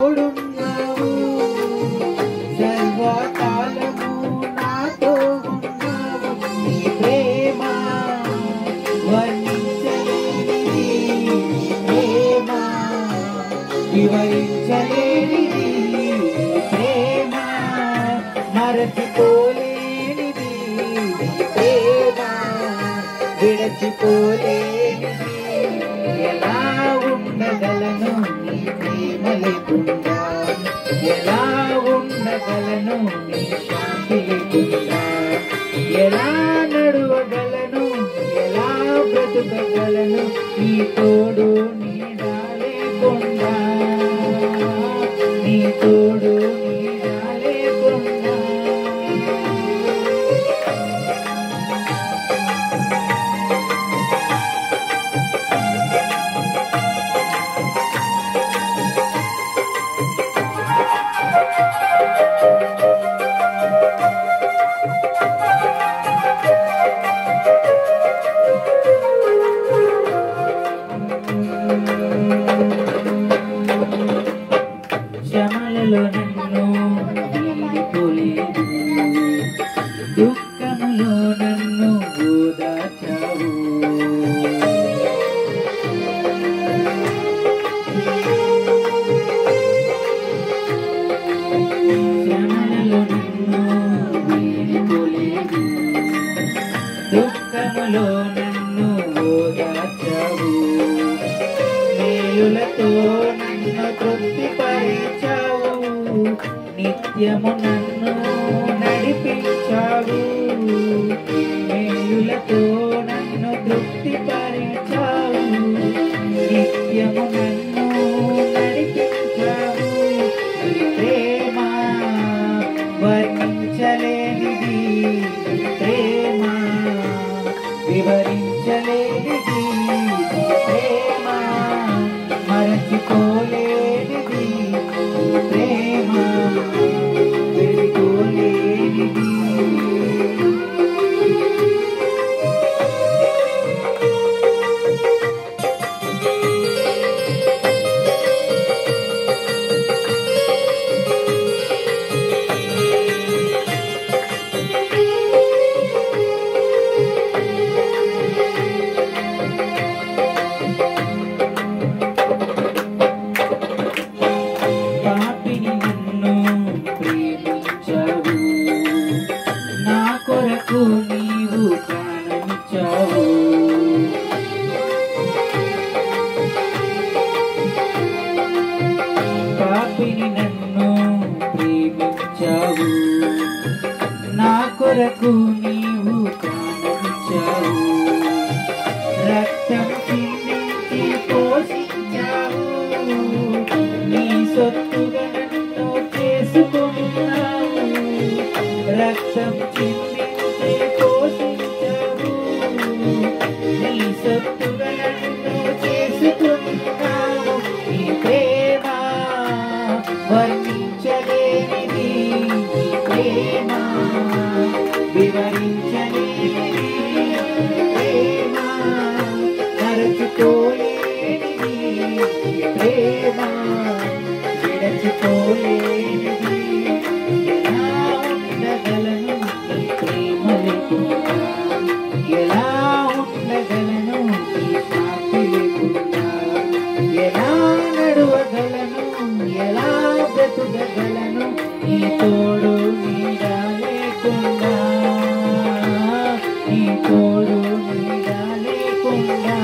తోడున్నావు సర్వకాలము నాతో ఉన్నావు నీ ప్రేమ వర్ణించలేనిది ప్రేమ వివరించలేనిది ప్రేమ మరచిపోలేనిది ప్రేమ విడచిపోలేనిది ఎలా ఉండగలను నీ ప్రేమ లేకుండా ఎలా ఉండగలను నీ శాంతి లేకుండా ఎలా నడువగలను ఎలా బ్రతుకగలను నీ తోడు నీడా లేకుండా నీ తోడు నీడా లేకుండా శ్రమలలో నన్ను వీడిపోలేదు దుఃఖములో నన్ను ఓదార్చావు శ్రమలలో నన్ను వీడిపోలేదు దుఃఖములో నన్ను ఓదార్చావు మేలులతో నన్ను తృప్తిపరిచావు నిత్యము నన్ను నడిపించావు మేలులతో నన్ను తృప్తిపరిచావు నిత్యము నన్ను నడిపించావు నీ ప్రేమ వర్ణించలేనిది ప్రేమ వివరించలేనిది ప్రేమ మరచిపోలేనిది ప్రేమ విడిపోలేనిది పాపిని నన్ను ప్రేమించావు నా కొరకు నీవు ప్రాణమిచ్చావు పాపిని నన్ను ప్రేమించావు నా కొరకు నీవు ప్రాణమిచ్చావు రక్తం చిందించి పోషించావు నీ సొత్తుగా నన్ను చేసుకున్నావు రక్తం చిందించి పోషించావు నీ సొత్తుగా నన్ను చేసుకున్నావు నీ ప్రేమ వర్ణించలేనిది నీ ప్రేమ వివరించలేనిది ప్రేమ మరచిపోలేనిది ప్రేమ విడచిపోలేనిది ఎలా ఉండగలను నీ ప్రేమ లేకుండా ఎలా ఉండగలను నీ శాంతి లేకుండా ఎలా నడువగలను ఎలా బ్రతుకగలను నీ తోడు నీడా లేకుండా నీ తోడు నీడా లేకుండా